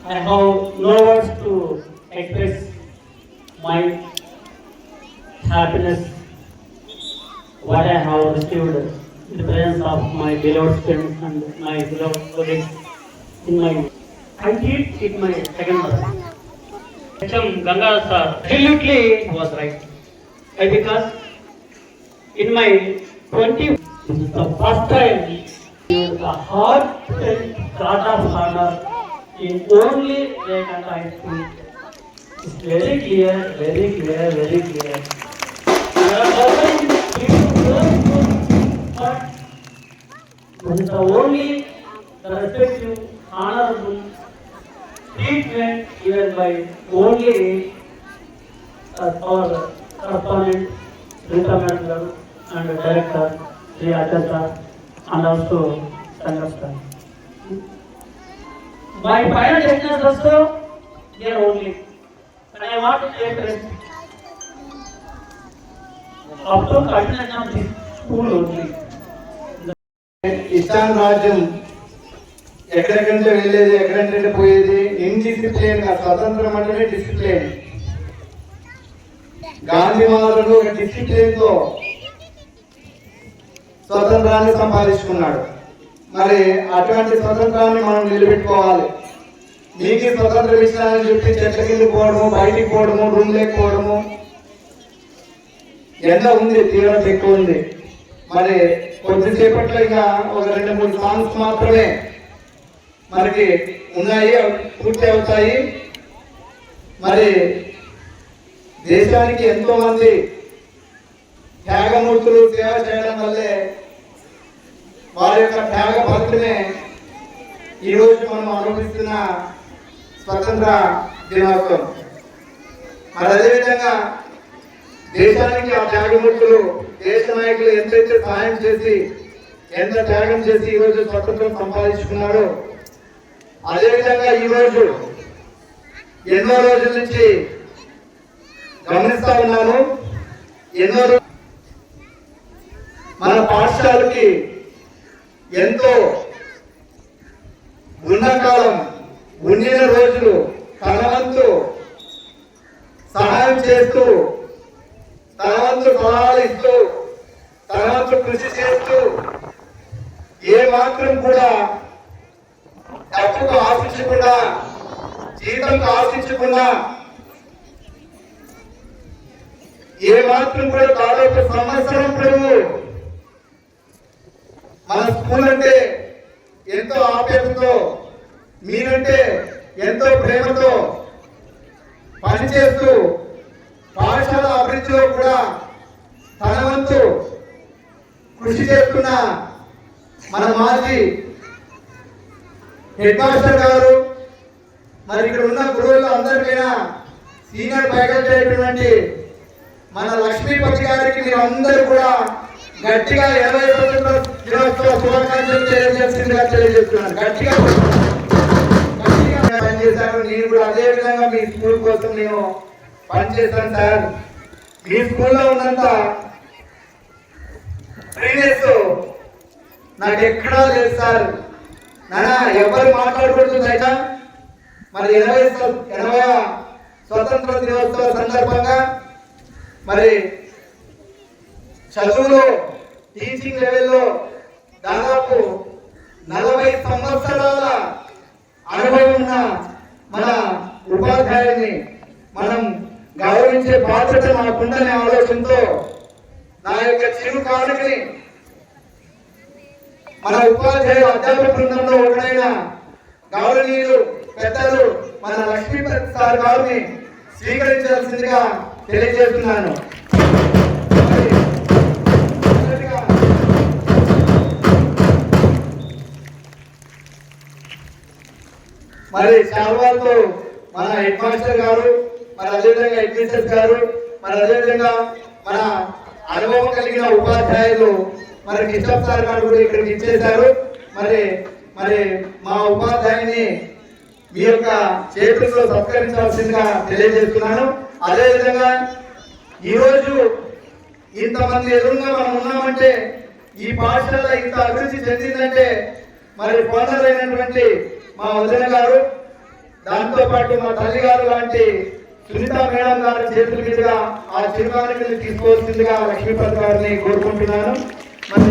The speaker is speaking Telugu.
I have no words to express my happiness, what I have received in the presence of my beloved friends and my beloved colleagues in my. I did it my second mother. HM Ganga sir absolutely was right. Why? Because in my 20, this is the first time the heartfelt thought of honor in only Lake and High School. It's very clear, very clear, very clear. There are other but this is the only the respective honorable treatment given by only our correspondent, Rita Madam and Director, Sri Acharya, and also Sangastar. My final destination also here only. And I want to take rest. Up to continuation of this school only. ఇస్లాం రాజ్యం ఎక్కడికంటే వెళ్ళేది ఎక్కడంటే పోయేది ఇన్డిసిప్లిన్ గా స్వతంత్రం అంటేనే డిసిప్లిన్. గాంధీ మహారాజు ఒక డిసిప్లిన్ తో స్వతంత్రాన్ని సంపాదించుకున్నాడు. మరి అటువంటి స్వతంత్రాన్ని మనం నిలబెట్టుకోవాలి. మీకు స్వతంత్ర విషయాన్ని చెప్పి చెట్ల కింద పోవడము, బయటికి పోవడము, రూమ్ లేకపోవడము, ఎండ ఉంది, తీవ్రత ఎక్కువ ఉంది. మరి కొద్దిసేపట్లో ఇక ఒక 2-3 సాంగ్స్ మాత్రమే మనకి ఉన్నాయి, పూర్తి అవుతాయి. మరి దేశానికి ఎంతో మంది త్యాగమూర్తులు సేవ చేయడం వల్లే వారి యొక్క త్యాగ ఫలితమే ఈరోజు మనం అనుభవిస్తున్న స్వతంత్ర దినోత్సవం. మరి అదేవిధంగా దేశానికి ఆ త్యాగమూర్తులు, దేశ నాయకులు ఎంతైతే సహాయం చేసి, ఎంత త్యాగం చేసి ఈరోజు స్వతంత్రం సంపాదించుకున్నారో, అదేవిధంగా ఈరోజు ఎన్నో రోజుల నుంచి గమనిస్తా ఉన్నాను. ఎన్నో మన పాఠశాలకి ఎంతో ఉన్నకాలం ఉండిన రోజులు తన వంతు సహాయం చేస్తూ, తన వంతు సలహాలు ఇస్తూ, తన వంతు కృషి చేస్తూ, ఏ మాత్రం కూడా డబ్బుకు ఆశించకుండా, జీతంకు ఆశించకుండా, ఏ మాత్రం కూడా దాదాపు సంవత్సరం పొడవు మన స్కూల్ అంటే ఎంతో ఆప్యాయతతో, మీరంటే ఎంతో ప్రేమతో పనిచేస్తూ పాఠశాల అభివృద్ధిలో కూడా తన వంతు కృషి చేస్తున్న మన మాజీ హెడ్ మాస్టర్ గారు, మరి ఇక్కడ ఉన్న గురువులు అందరికైనా సీనియర్ ఫ్యాకల్టీ అయినటువంటి మన లక్ష్మీపతి గారికి మీరు అందరూ కూడా గట్టిగా 20 దినోత్సవ శుభాకాంక్షలు తెలియజేస్తున్నాను. గట్టిగా పనిచేశాను. నేను కూడా అదే విధంగా మీ స్కూల్ కోసం నేను పనిచేస్తాను సార్. మీ స్కూల్లో ఉన్నంత ఫ్రీనెస్ నాకు ఎక్కడా లేదు సార్. నాన్న ఎవరు మాట్లాడకూడదు అయితే. మరి 80వ స్వతంత్ర దినోత్సవ సందర్భంగా మరి చదువులో టీచింగ్ లెవెల్లో దాదాపు 40 సంవత్సరాల అనుభవం ఉన్న మన ఉపాధ్యాయుని మనం గౌరవించే బాధ్యత మనకుందనే ఆలోచనతో నా యొక్క చిరు కానుకని మన ఉపాధ్యాయ అధ్యాపక బృందంలో ఒకడైన గౌరవనీయులు పెద్దలు మన లక్ష్మీపతి సార్ గారిని స్వీకరించాల్సిందిగా తెలియజేస్తున్నాను. మరి శాల్వాలతో మన హెడ్ మాస్టర్ గారు, మరి అదేవిధంగా హెడ్ మిస్టర్స్ గారు, మరి అదేవిధంగా మన అనుభవం కలిగిన ఉపాధ్యాయులు మరి కిషోర్ సార్ గారు కూడా ఇక్కడికి ఇచ్చేశారు. మరి మరి మా ఉపాధ్యాయుని మీ యొక్క చేతుల్లో సత్కరించాల్సిందిగా తెలియజేస్తున్నాను. అదేవిధంగా ఈరోజు ఇంతమంది ఎదురుగా మనం ఉన్నామంటే, ఈ పాఠశాల ఇంత అభివృద్ధి చెందిందంటే మరి ఫౌండర్ అయినటువంటి మా వదిన గారు, దాంతో పాటు మా తల్లి గారు లాంటి సునీత మేడం గారి చేతుల మీదుగా ఆ చిరునామాని మీద తీసుకోవాల్సిందిగా లక్ష్మీపతి గారిని కోరుకుంటున్నాను. మరి